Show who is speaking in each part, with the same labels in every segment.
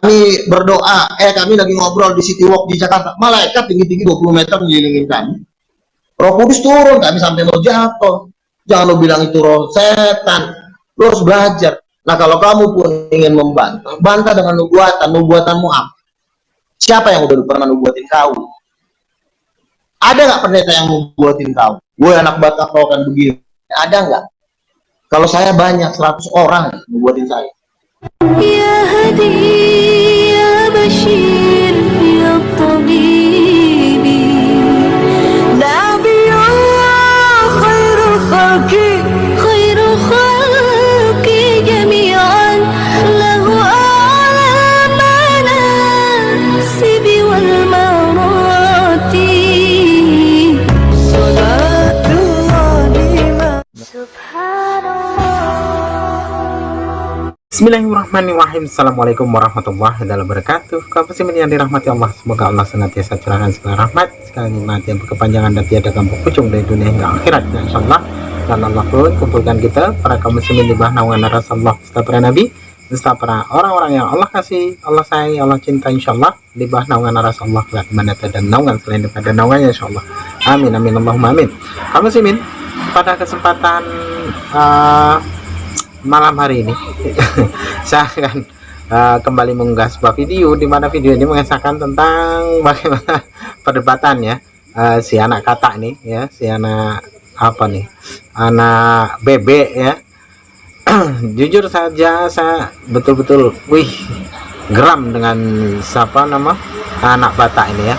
Speaker 1: kami berdoa, kami lagi ngobrol di City Walk di Jakarta, malaikat tinggi-tinggi 20 meter mengelilingin kami. Roh Kudus turun, kami sampai mau jatuh. Jangan lo bilang itu roh setan. Lo harus belajar. Nah, kalau kamu pun ingin membantah, bantah dengan nubuatan. Nubuatanmu apa? Siapa yang udah pernah nubuatin kau? Ada nggak pendeta yang nubuatin kau? Gue anak Batak kau kan begini. Ada nggak? Kalau saya banyak, 100 orang nubuatin saya.
Speaker 2: Ya Hadi, ya Bashir, ya Tabibi, Nabiullah khairul khalqi, khairul khalqi jami'an, lahu a'la manasibi wal marati, salatullahi subhanallah.
Speaker 3: Bismillahirrahmanirrahim. Assalamualaikum warahmatullahi wabarakatuh. Kaum muslimin yang dirahmati Allah, semoga Allah senantiasa curahkan segala rahmat, segala nikmat yang berkepanjangan dan tiada kampung ujung dari dunia hingga akhirat, insyaallah. Dan Allah pun kumpulkan kita para kaum muslimin di bawah naungan Rasulullah serta para nabi, serta para orang-orang yang Allah kasih, Allah sayang, Allah cinta, insyaallah, di bawah naungan Rasulullah kelak di mana ada naungan selain daripada naungannya, insyaallah. Amin amin Allahumma amin. Kaum muslimin, pada kesempatan malam hari ini saya akan kembali mengunggah sebuah video, di mana video ini mengisahkan tentang bagaimana perdebatan ya, si anak kata nih ya, si anak apa nih, anak bebek ya. Jujur saja saya betul-betul geram dengan siapa nama anak Batak ini ya.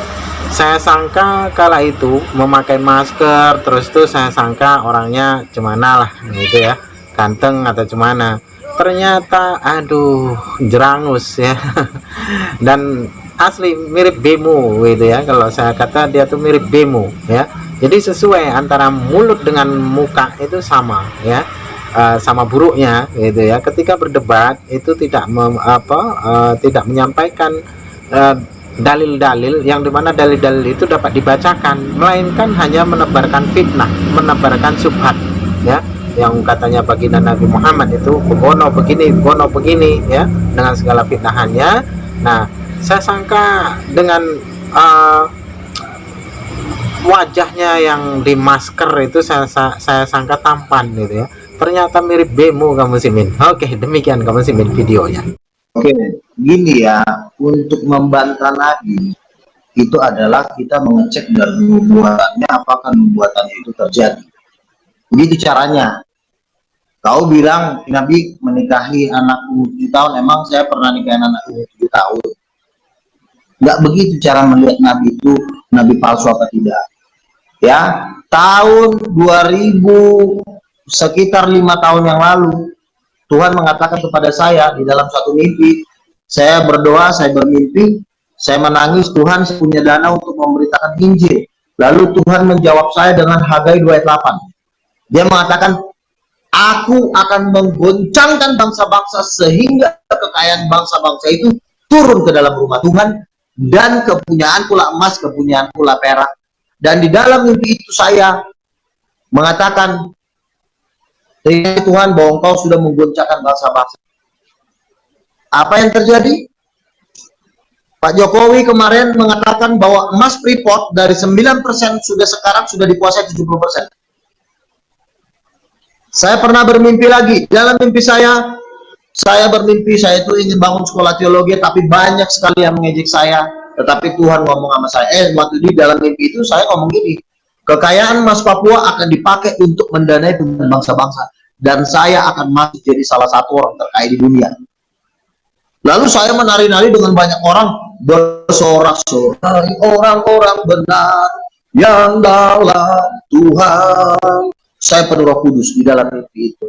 Speaker 3: Saya sangka kala itu memakai masker, terus tuh saya sangka orangnya cemana lah gitu ya, ganteng atau cemana. Ternyata aduh jerangus ya. Dan asli mirip bemo gitu ya, kalau saya kata dia tuh mirip bemo ya. Jadi sesuai antara mulut dengan muka itu sama ya, sama buruknya gitu ya. Ketika berdebat itu tidak tidak menyampaikan dalil-dalil yang dimana dalil-dalil itu dapat dibacakan, melainkan hanya menebarkan fitnah, menebarkan subhat ya, yang katanya baginda Nabi Muhammad itu bono begini ya, dengan segala fitnahannya. Nah, saya sangka dengan wajahnya yang di masker itu saya sangka tampan gitu ya, ternyata mirip bemo kaum muslimin. Oke, demikian kaum muslimin videonya.
Speaker 1: Oke, gini ya, untuk membantah Nabi itu adalah kita mengecek dari nubuatannya, apakah nubuatannya itu terjadi. Begitu caranya. Kau bilang Nabi menikahi anak umur 7 tahun, emang saya pernah nikahin anak umur 7 tahun? Nggak begitu cara melihat Nabi itu, Nabi palsu apa tidak. Ya, tahun 2000, sekitar 5 tahun yang lalu, Tuhan mengatakan kepada saya di dalam satu mimpi, saya berdoa, saya bermimpi, saya menangis, Tuhan saya punya dana untuk memberitakan Injil. Lalu Tuhan menjawab saya dengan Hagai 2 ayat 8. Dia mengatakan, aku akan menggoncangkan bangsa-bangsa sehingga kekayaan bangsa-bangsa itu turun ke dalam rumah Tuhan, dan kepunyaan pula emas, kepunyaan pula perak. Dan di dalam mimpi itu saya mengatakan, Tuhan, bahwa Engkau sudah menggoncangkan bangsa-bangsa. Apa yang terjadi? Pak Jokowi kemarin mengatakan bahwa emas Freeport dari 9% sekarang sudah dikuasai 70%. Saya pernah bermimpi lagi. Dalam mimpi saya bermimpi saya itu ingin bangun sekolah teologi, tapi banyak sekali yang mengejek saya. Tetapi Tuhan ngomong sama saya, waktu di dalam mimpi itu saya ngomong gini, kekayaan emas Papua akan dipakai untuk mendanai pembangunan bangsa-bangsa, dan saya akan masuk jadi salah satu orang terkaya di dunia. Lalu saya menari-nari dengan banyak orang, bersorak-sorai orang-orang benar yang dalam Tuhan. Saya penuh Roh Kudus di dalam mimpi itu.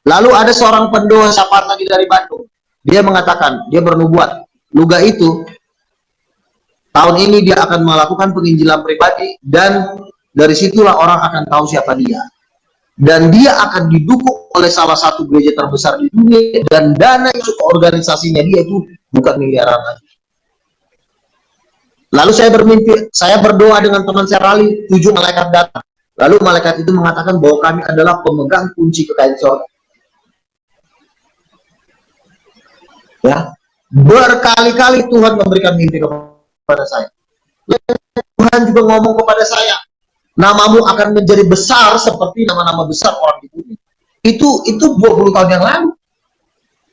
Speaker 1: Lalu ada seorang pendosa tadi dari Bandung. Dia mengatakan, dia bernubuat, Luga itu tahun ini dia akan melakukan penginjilan pribadi, dan dari situlah orang akan tahu siapa dia. Dan dia akan didukung oleh salah satu gereja terbesar di dunia, dan dana yang ke organisasinya dia itu bukan miliaran lagi. Lalu saya bermimpi, saya berdoa dengan teman saya Rali, 7 malaikat datang. Lalu malaikat itu mengatakan bahwa kami adalah pemegang kunci kekayaan surga. Ya, Berkali-kali Tuhan memberikan mimpi kepada saya. Tuhan juga ngomong kepada saya, namamu akan menjadi besar seperti nama-nama besar orang di bumi. Itu 20 tahun yang lalu.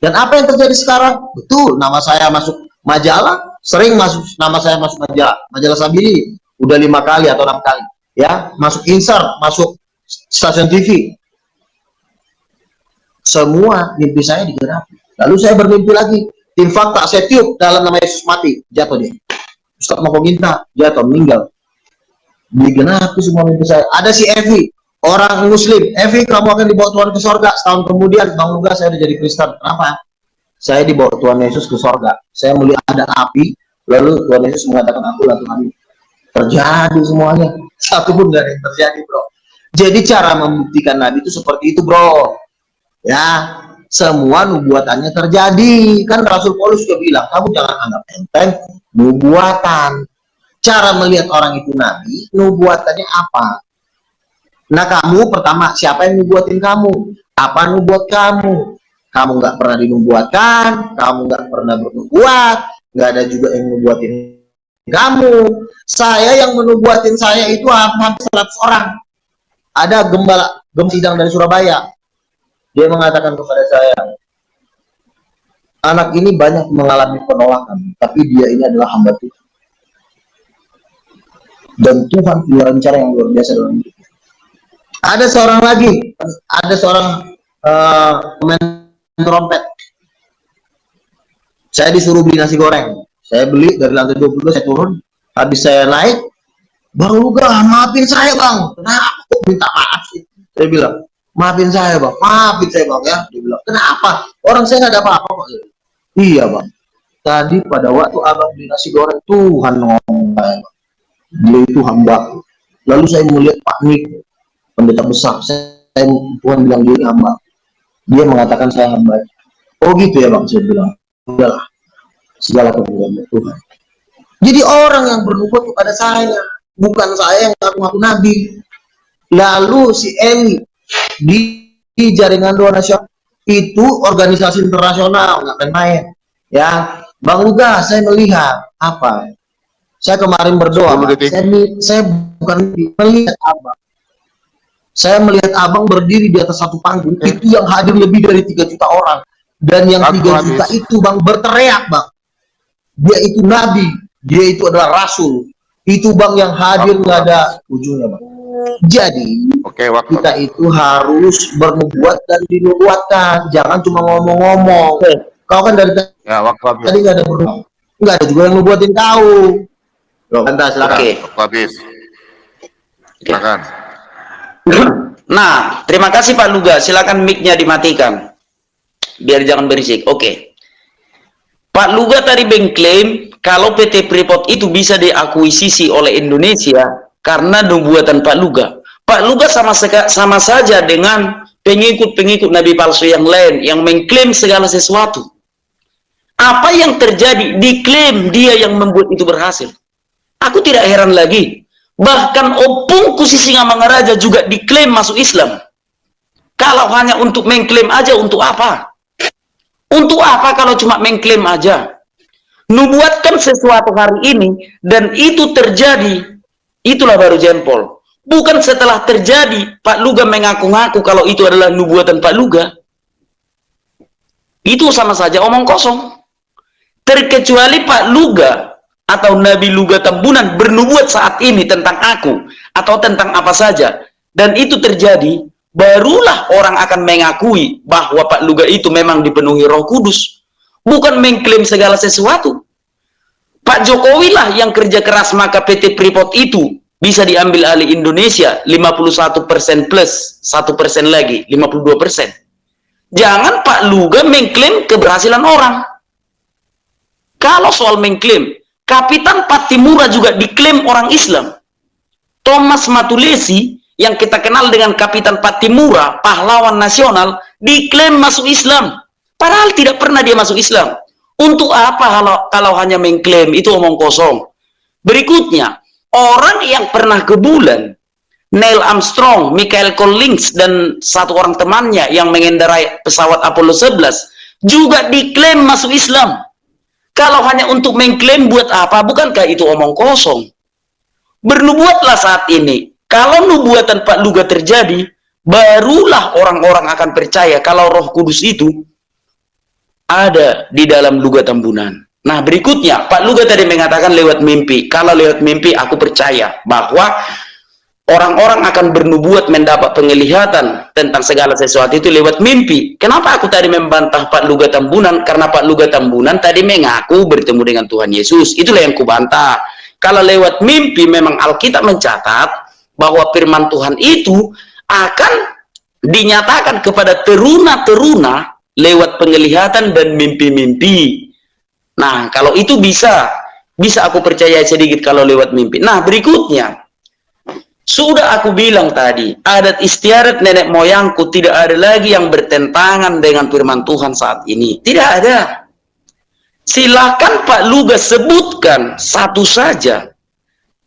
Speaker 1: Dan apa yang terjadi sekarang? Betul, nama saya masuk majalah, sering masuk nama saya masuk majalah Sabili, udah 5 kali atau 6 kali. Ya, masuk insert, masuk stasiun TV. Semua mimpi saya digenapi. Lalu saya bermimpi lagi, tim fakta saya tiup dalam nama Yesus mati, jatuh dia. Ustaz mau minta, jatuh, meninggal. Digenapi semua mimpi saya. Ada si Evi, orang Muslim. Evi, kamu akan dibawa Tuhan ke sorga. Setahun kemudian, Bang Luga, saya udah jadi Kristen. Kenapa? Saya dibawa Tuhan Yesus ke sorga. Saya melihat ada api, lalu Tuhan Yesus mengatakan aku lah Tuhan. Terjadi semuanya. Satu pun gak ada yang terjadi, bro. Jadi cara membuktikan Nabi itu seperti itu, bro. Ya, semua nubuatannya terjadi. Kan Rasul Paulus juga bilang, kamu jangan anggap enteng nubuatan. Cara melihat orang itu Nabi, nubuatannya apa? Nah, kamu pertama, siapa yang nubuatin kamu? Apa nubuat kamu? Kamu nggak pernah dinubuatkan, kamu nggak pernah bernubuat, nggak ada juga yang nubuatin kamu. Saya yang menubuatin saya itu hampir 100 orang. Ada gembala sidang dari Surabaya. Dia mengatakan kepada saya, anak ini banyak mengalami penolakan, tapi dia ini adalah hamba Tuhan. Dan Tuhan punya rencana yang luar biasa dalam hidup. Ada seorang lagi, ada seorang pemain trompet. Saya disuruh beli nasi goreng. Saya beli dari lantai 20, saya turun. Habis saya naik, Bang Luga, maafin saya Bang. Kenapa kok minta maaf sih? Saya bilang, maafin saya Bang ya. Dia bilang, kenapa? Orang saya nggak ada apa-apa kok. Iya Bang. Tadi pada waktu abang beli nasi goreng, Tuhan ngomong saya, Bang. Dia itu hamba. Lalu saya melihat Pak Nik, pendeta besar. Tuhan bilang dia hamba. Dia mengatakan saya hamba. Oh gitu ya Bang, saya bilang. Udahlah, segala kemuliaan Tuhan. Jadi orang yang bernubuat kepada saya, bukan saya yang ngaku-ngaku nabi. Lalu si Eli di jaringan doa nasional itu organisasi internasional, nggak main. Ya, Bang Luga, saya melihat apa? Saya kemarin berdoa, saya bukan melihat abang. Saya melihat abang berdiri di atas satu panggung, itu yang hadir lebih dari 3 juta orang. Dan yang 3 juta itu Bang berteriak Bang. Dia itu nabi, dia itu adalah rasul. Itu Bang yang hadir nggak ada ujungnya Bang. Jadi kita itu harus bernubuat dan dinubuatkan. Jangan cuma ngomong-ngomong. Kau kan dari tadi nggak ada bernubuat. Nggak ada juga yang nubuatin kau. Anda silakan.
Speaker 4: Habis. Silakan.
Speaker 5: Nah, terima kasih Pak Luga. Silakan mic-nya dimatikan. Biar jangan berisik. Oke. Pak Luga tadi mengklaim kalau PT Freeport itu bisa diakuisisi oleh Indonesia karena nubuatan Pak Luga. Pak Luga sama saja dengan pengikut-pengikut Nabi palsu yang lain yang mengklaim segala sesuatu. Apa yang terjadi? Diklaim dia yang membuat itu berhasil. Aku tidak heran lagi. Bahkan Opung Kusisingamangaraja juga diklaim masuk Islam. Kalau hanya untuk mengklaim aja, untuk apa? Untuk apa kalau cuma mengklaim aja? Nubuatkan sesuatu hari ini dan itu terjadi, itulah baru jempol. Bukan setelah terjadi Pak Luga mengaku-ngaku kalau itu adalah nubuatan Pak Luga. Itu sama saja omong kosong. Terkecuali Pak Luga atau Nabi Luga Tambunan bernubuat saat ini tentang aku atau tentang apa saja, dan itu terjadi, barulah orang akan mengakui bahwa Pak Luga itu memang dipenuhi Roh Kudus, bukan mengklaim segala sesuatu. Pak Jokowi lah yang kerja keras, maka PT Freeport itu bisa diambil alih Indonesia 51% plus 1% lagi 52%. Jangan Pak Luga mengklaim keberhasilan orang. Kalau soal mengklaim, Kapitan Patimura juga diklaim orang Islam. Thomas Matulesi yang kita kenal dengan Kapitan Patimura, pahlawan nasional, diklaim masuk Islam. Padahal tidak pernah dia masuk Islam. Untuk apa kalau hanya mengklaim? Itu omong kosong. Berikutnya, orang yang pernah ke bulan, Neil Armstrong, Michael Collins, dan satu orang temannya yang mengendarai pesawat Apollo 11, juga diklaim masuk Islam. Kalau hanya untuk mengklaim buat apa? Bukankah itu omong kosong? Bernubuatlah saat ini. Kalau nubuatan Pak Luga terjadi, barulah orang-orang akan percaya kalau Roh Kudus itu ada di dalam Luga Tambunan. Nah, berikutnya Pak Luga tadi mengatakan lewat mimpi. Kalau lewat mimpi, aku percaya bahwa orang-orang akan bernubuat mendapat penglihatan tentang segala sesuatu itu lewat mimpi. Kenapa aku tadi membantah Pak Luga Tambunan? Karena Pak Luga Tambunan tadi mengaku bertemu dengan Tuhan Yesus. Itulah yang kubantah. Kalau lewat mimpi, memang Alkitab mencatat bahwa firman Tuhan itu akan dinyatakan kepada teruna-teruna lewat penglihatan dan mimpi-mimpi. Nah, kalau itu bisa aku percaya sedikit kalau lewat mimpi. Nah, berikutnya, sudah aku bilang tadi, adat istiadat nenek moyangku tidak ada lagi yang bertentangan dengan firman Tuhan saat ini. Tidak ada. Silakan Pak Luga sebutkan satu saja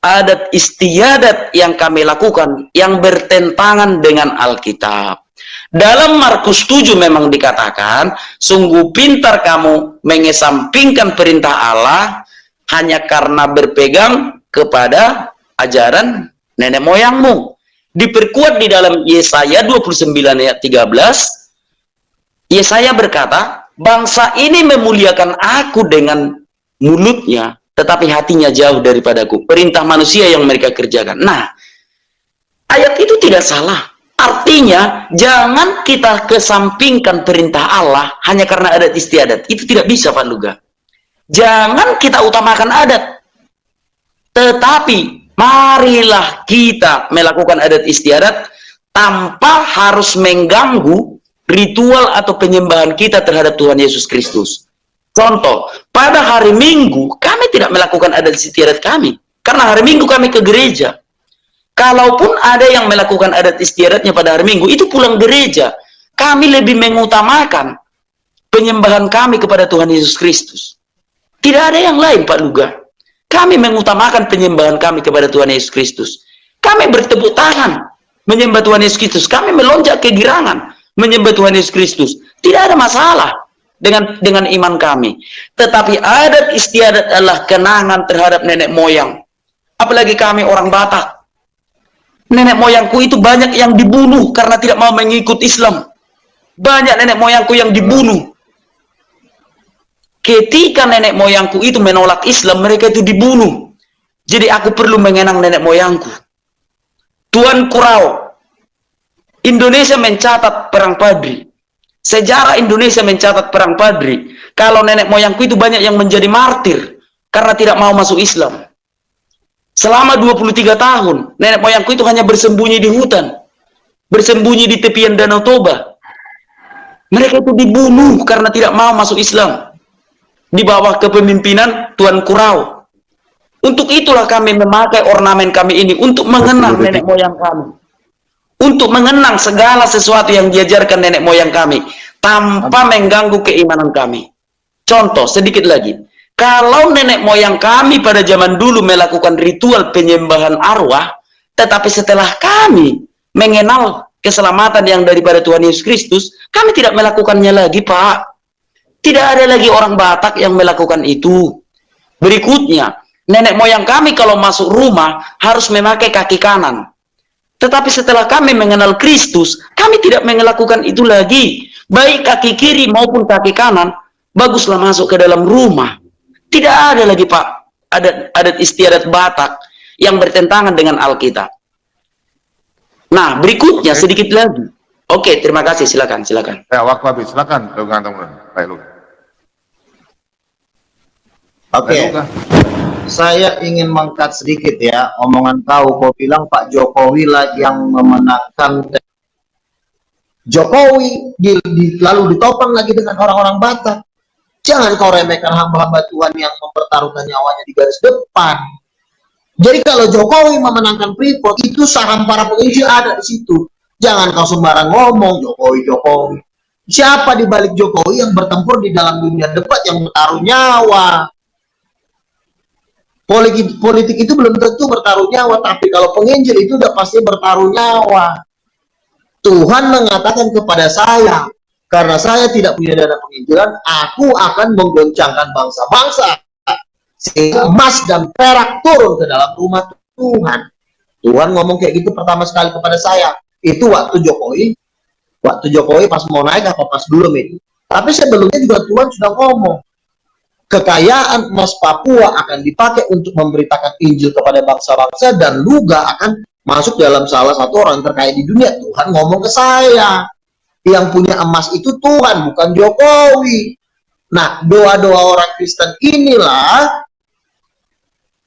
Speaker 5: adat istiadat yang kami lakukan yang bertentangan dengan Alkitab. Dalam Markus 7 memang dikatakan, sungguh pintar kamu mengesampingkan perintah Allah hanya karena berpegang kepada ajaran nenek moyangmu. Diperkuat di dalam Yesaya 29 ayat 13, Yesaya berkata, bangsa ini memuliakan aku dengan mulutnya, tetapi hatinya jauh daripadaku. Perintah manusia yang mereka kerjakan. Nah, ayat itu tidak salah. Artinya, jangan kita kesampingkan perintah Allah hanya karena adat istiadat. Itu tidak bisa, Pak Luga. Jangan kita utamakan adat. Tetapi, marilah kita melakukan adat istiadat tanpa harus mengganggu ritual atau penyembahan kita terhadap Tuhan Yesus Kristus. Contoh, pada hari Minggu, kami tidak melakukan adat istiadat kami. Karena hari Minggu kami ke gereja. Kalaupun ada yang melakukan adat istiadatnya pada hari Minggu, itu pulang gereja. Kami lebih mengutamakan penyembahan kami kepada Tuhan Yesus Kristus. Tidak ada yang lain, Pak Luga. Kami mengutamakan penyembahan kami kepada Tuhan Yesus Kristus. Kami bertepuk tangan menyembah Tuhan Yesus Kristus. Kami melonjak kegirangan menyembah Tuhan Yesus Kristus. Tidak ada masalah dengan iman kami. Tetapi adat istiadat adalah kenangan terhadap nenek moyang. Apalagi kami orang Batak. Nenek moyangku itu banyak yang dibunuh karena tidak mau mengikut Islam. Banyak nenek moyangku yang dibunuh. Ketika nenek moyangku itu menolak Islam, mereka itu dibunuh. Jadi aku perlu mengenang nenek moyangku. Tuan Kurau, Indonesia mencatat perang Padri. Sejarah Indonesia mencatat perang Padri. Kalau nenek moyangku itu banyak yang menjadi martir karena tidak mau masuk Islam. Selama 23 tahun, nenek moyangku itu hanya bersembunyi di hutan. Bersembunyi di tepian Danau Toba. Mereka itu dibunuh karena tidak mau masuk Islam. Di bawah kepemimpinan Tuan Kurau. Untuk itulah kami memakai ornamen kami ini. Untuk mengenang nenek moyang kami. Untuk mengenang segala sesuatu yang diajarkan nenek moyang kami. Tanpa mengganggu keimanan kami. Contoh, sedikit lagi. Kalau nenek moyang kami pada zaman dulu melakukan ritual penyembahan arwah, tetapi setelah kami mengenal keselamatan yang daripada Tuhan Yesus Kristus, kami tidak melakukannya lagi, Pak. Tidak ada lagi orang Batak yang melakukan itu. Berikutnya, nenek moyang kami kalau masuk rumah harus memakai kaki kanan. Tetapi setelah kami mengenal Kristus, kami tidak melakukan itu lagi. Baik kaki kiri maupun kaki kanan, baguslah masuk ke dalam rumah. Tidak ada lagi, Pak, adat istiadat Batak yang bertentangan dengan Alkitab. Nah, berikutnya sedikit lagi. Oke, terima kasih. Silakan.
Speaker 4: Ya, waktu habis. Silakan, Luga Tambunan. Baik, Luga.
Speaker 1: Oke, saya ingin mengkat sedikit ya omongan kau bilang Pak Jokowi lah yang memenangkan. Jokowi lalu ditopang lagi dengan orang-orang Batak. Jangan kau remehkan hamba-hamba Tuhan yang mempertaruhkan nyawanya di garis depan. Jadi kalau Jokowi memenangkan Freeport, itu saham para penginjil ada di situ. Jangan kau sembarang ngomong Jokowi. Siapa di balik Jokowi yang bertempur di dalam dunia debat yang bertaruh nyawa? Politik itu belum tentu bertaruh nyawa, tapi kalau penginjil itu udah pasti bertaruh nyawa. Tuhan mengatakan kepada saya, karena saya tidak punya dana penginjilan, aku akan menggoncangkan bangsa-bangsa sehingga emas dan perak turun ke dalam rumah Tuhan. Tuhan ngomong kayak gitu pertama sekali kepada saya. Itu waktu Jokowi pas mau naik apa pas belum itu. Tapi sebelumnya juga Tuhan sudah ngomong, kekayaan emas Papua akan dipakai untuk memberitakan Injil kepada bangsa-bangsa, dan Luga akan masuk dalam salah satu orang terkaya di dunia. Tuhan ngomong ke saya, yang punya emas itu Tuhan, bukan Jokowi. Nah, doa-doa orang Kristen inilah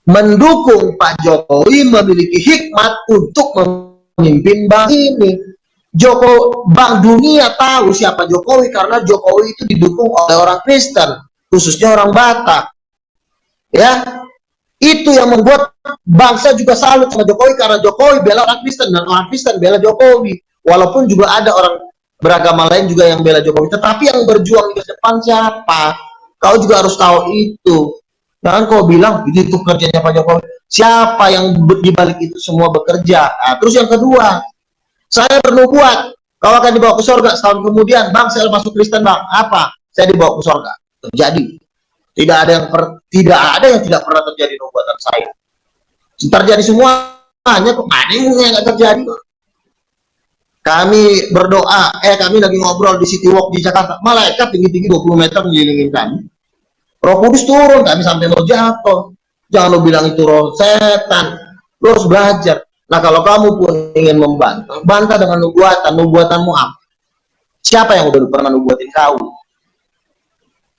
Speaker 1: mendukung Pak Jokowi memiliki hikmat untuk memimpin bangsa ini. Bank Dunia tahu siapa Jokowi karena Jokowi itu didukung oleh orang Kristen, khususnya orang Batak. Ya, itu yang membuat bangsa juga salut sama Jokowi karena Jokowi bela orang Kristen dan orang Kristen bela Jokowi. Walaupun juga ada orang beragama lain juga yang bela Jokowi, tetapi yang berjuang di depan siapa? Kau juga harus tahu itu. Jangan kau bilang itu kerjanya Pak Jokowi. Siapa yang dibalik itu semua bekerja? Nah, terus yang kedua, saya bernubuat, kau akan dibawa ke surga setahun kemudian. Bang, saya masuk Kristen, bang. Apa? Saya dibawa ke surga. Terjadi. Tidak ada yang tidak pernah terjadi nubuatan saya. Terjadi semua. Hanya kok ada yang nggak terjadi. Kami berdoa, kami lagi ngobrol di City Walk di Jakarta. Malaikat tinggi-tinggi 20 meter mengelilingin kami. Roh Kudus turun, kami sampai mau jatuh. Jangan lo bilang itu roh setan. Lo harus belajar. Nah, kalau kamu pun ingin membantah, bantah dengan nubuatanmu apa? Siapa yang udah pernah nubuatin kau?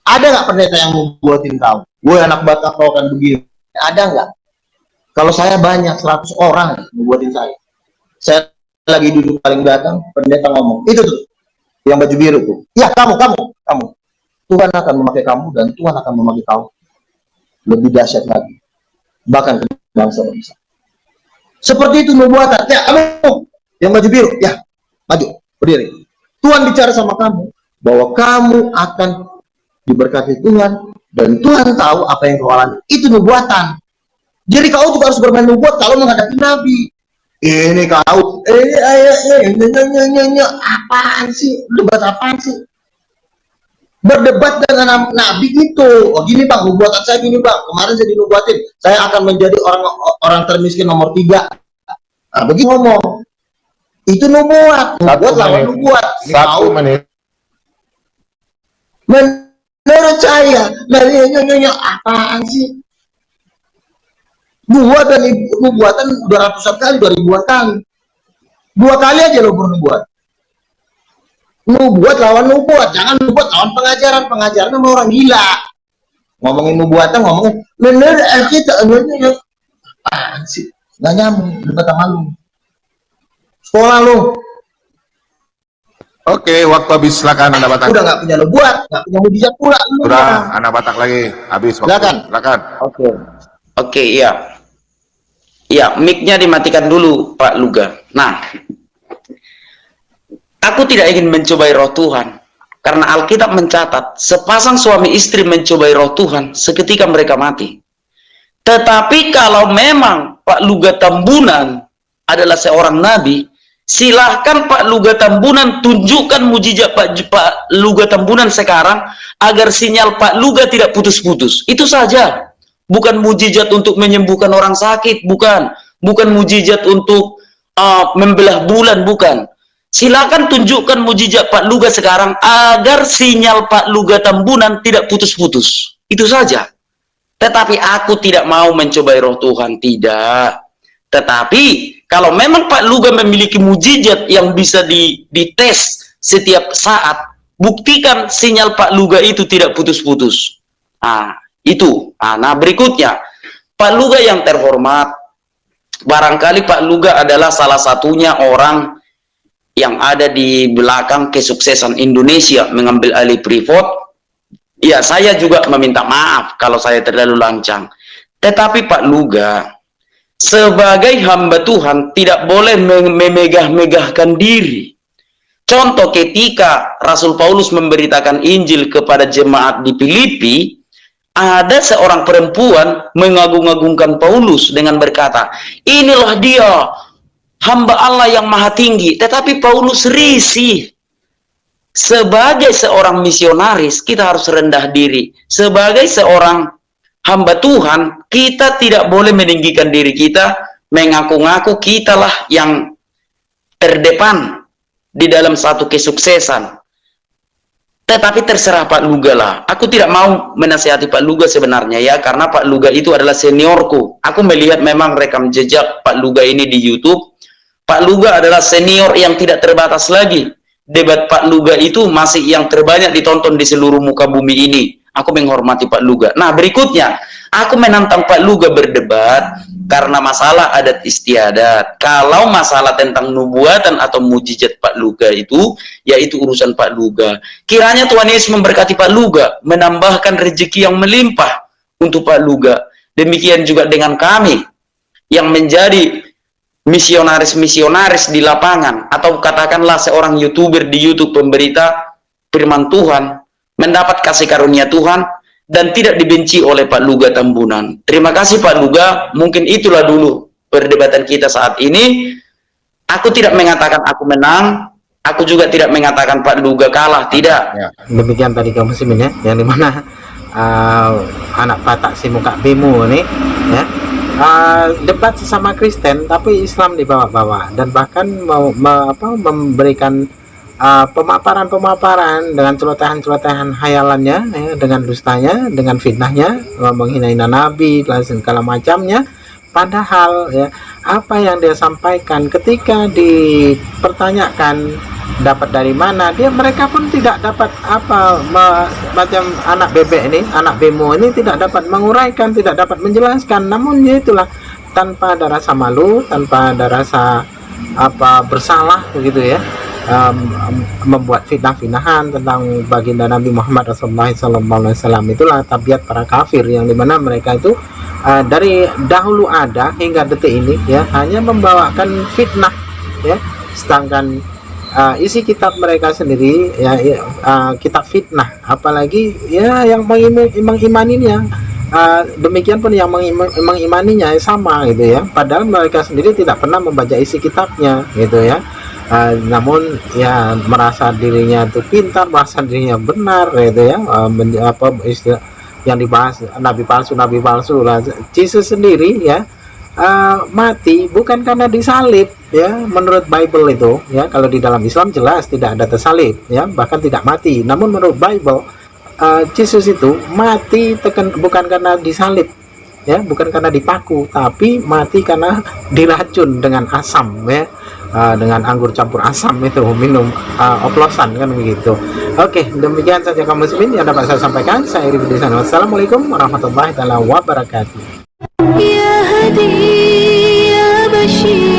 Speaker 1: Ada nggak pendeta yang nubuatin kau? Gue anak Batak kau kan begini. Ada nggak? Kalau saya banyak, 100 orang nubuatin saya. Saya lagi duduk paling belakang, pendeta ngomong, itu tuh, yang baju biru tuh. Ya, kamu. Tuhan akan memakai kamu dan Tuhan akan memakai kau. Lebih dahsyat lagi. Bahkan ke bangsa-bangsa. Seperti itu nubuatan. Ya, kamu yang baju biru, ya, maju, berdiri. Tuhan bicara sama kamu bahwa kamu akan diberkati Tuhan dan Tuhan tahu apa yang kau alami. Itu nubuatan. Jadi kau juga harus bermain nubuat kalau menghadapi nabi. Ini kau, apaan sih? Debat apaan sih? Berdebat dengan nabi gitu. Oh gini bang, nubuatan saya gini bang. Kemarin saya dinubuatin, saya akan menjadi orang termiskin nomor 3. Nah, begitu ngomong. Itu nubuat. Nubuat lawan nubuat.
Speaker 4: 1 menit.
Speaker 1: Menurut saya, apaan sih? Nubuatan udah ratusan kali, 2000-an kali. 2 kali aja lo bernubuat. Nubuat lawan nubuat, jangan nubuat lawan pengajaran. Pengajaran sama orang gila. Ngomongin nubuatan, ngomongin bener kita apaan sih? Nggak nyambung, debat sama lu. Sekolah lu.
Speaker 4: Oke, waktu habis, silakan Anda Batak.
Speaker 1: Udah nggak punya nubuat, nggak punya mujizat pula.
Speaker 4: Sudah, Anda Batak lagi. Habis waktu. Silakan.
Speaker 5: Oke, iya. Ya, mic-nya dimatikan dulu, Pak Luga. Nah, aku tidak ingin mencobai roh Tuhan. Karena Alkitab mencatat, sepasang suami istri mencobai roh Tuhan seketika mereka mati. Tetapi kalau memang Pak Luga Tambunan adalah seorang nabi, silahkan Pak Luga Tambunan tunjukkan mujizat Pak Luga Tambunan sekarang agar sinyal Pak Luga tidak putus-putus. Itu saja. Bukan mujizat untuk menyembuhkan orang sakit, bukan mujizat untuk membelah bulan, bukan. Silakan tunjukkan mujizat Pak Luga sekarang agar sinyal Pak Luga Tambunan tidak putus-putus. Itu saja. Tetapi aku tidak mau mencobai roh Tuhan, tidak. Tetapi kalau memang Pak Luga memiliki mujizat yang bisa dites setiap saat, buktikan sinyal Pak Luga itu tidak putus-putus. Itu. Nah, berikutnya, Pak Luga yang terhormat, barangkali Pak Luga adalah salah satunya orang yang ada di belakang kesuksesan Indonesia mengambil alih Freeport. Ya, saya juga meminta maaf kalau saya terlalu lancang. Tetapi Pak Luga, sebagai hamba Tuhan, tidak boleh memegah-megahkan diri. Contoh ketika Rasul Paulus memberitakan Injil kepada jemaat di Filipi, ada seorang perempuan mengagung-agungkan Paulus dengan berkata, inilah dia, hamba Allah yang maha tinggi. Tetapi Paulus risih. sebagai seorang misionaris, kita harus rendah diri. Sebagai seorang hamba Tuhan, kita tidak boleh meninggikan diri kita, mengaku-ngaku kitalah yang terdepan di dalam satu kesuksesan. Tetapi terserah Pak Luga lah. Aku tidak mau menasihati Pak Luga sebenarnya ya, karena Pak Luga itu adalah seniorku. Aku melihat memang rekam jejak Pak Luga ini di YouTube. Pak Luga adalah senior yang tidak terbatas lagi. Debat Pak Luga itu masih yang terbanyak ditonton di seluruh muka bumi ini. Aku menghormati Pak Luga. Nah, berikutnya, aku menantang Pak Luga berdebat karena masalah adat istiadat. Kalau masalah tentang nubuatan atau mujizat Pak Luga itu, yaitu urusan Pak Luga. Kiranya Tuhan Yesus memberkati Pak Luga, menambahkan rezeki yang melimpah untuk Pak Luga. Demikian juga dengan kami yang menjadi misionaris-misionaris di lapangan, atau katakanlah seorang YouTuber di YouTube, pemberita firman Tuhan, mendapat kasih karunia Tuhan dan tidak dibenci oleh Pak Luga Tambunan. Terima kasih Pak Luga, mungkin itulah dulu perdebatan kita saat ini. Aku tidak mengatakan aku menang, aku juga tidak mengatakan Pak Luga kalah, tidak.
Speaker 4: Ya.
Speaker 3: Demikian tadi kaum muslimin ya, yang dimana anak Batak si muka bemo nih ya, debat sesama Kristen tapi Islam dibawa-bawa, dan bahkan memberikan pemaparan dengan celotehan-celotehan hayalannya ya, dengan dustanya, dengan fitnahnya, menghina-hina Nabi dan segala macamnya. Padahal ya, apa yang dia sampaikan ketika dipertanyakan dapat dari mana, mereka pun tidak dapat macam anak bebek ini, anak bemo ini tidak dapat menguraikan, tidak dapat menjelaskan. Namun ya itulah, tanpa ada rasa malu, tanpa ada rasa bersalah begitu ya, membuat fitnah-fitnahan tentang baginda Nabi Muhammad SAW. Itulah tabiat para kafir, yang dimana mereka itu dari dahulu ada hingga detik ini ya, hanya membawakan fitnah ya, sedangkan isi kitab mereka sendiri ya, kitab fitnah, apalagi ya yang mengimaninya, demikian pun yang mengimaninya sama gitu ya, padahal mereka sendiri tidak pernah membaca isi kitabnya gitu ya. Namun ya merasa dirinya itu pintar, merasa dirinya benar gitu ya, istilah yang dibahas nabi palsu lah. Yesus sendiri ya mati bukan karena disalib ya, menurut Bible itu ya. Kalau di dalam Islam jelas tidak ada tersalib ya, bahkan tidak mati. Namun menurut Bible Yesus itu mati bukan karena disalib ya, bukan karena dipaku, tapi mati karena diracun dengan asam ya, dengan anggur campur asam itu, minum oplosan kan begitu. Oke, demikian saja kaum muslimin yang dapat saya sampaikan. Saya Iri Budi. Wassalamualaikum warahmatullahi wabarakatuh.
Speaker 2: يا هدي يا بشير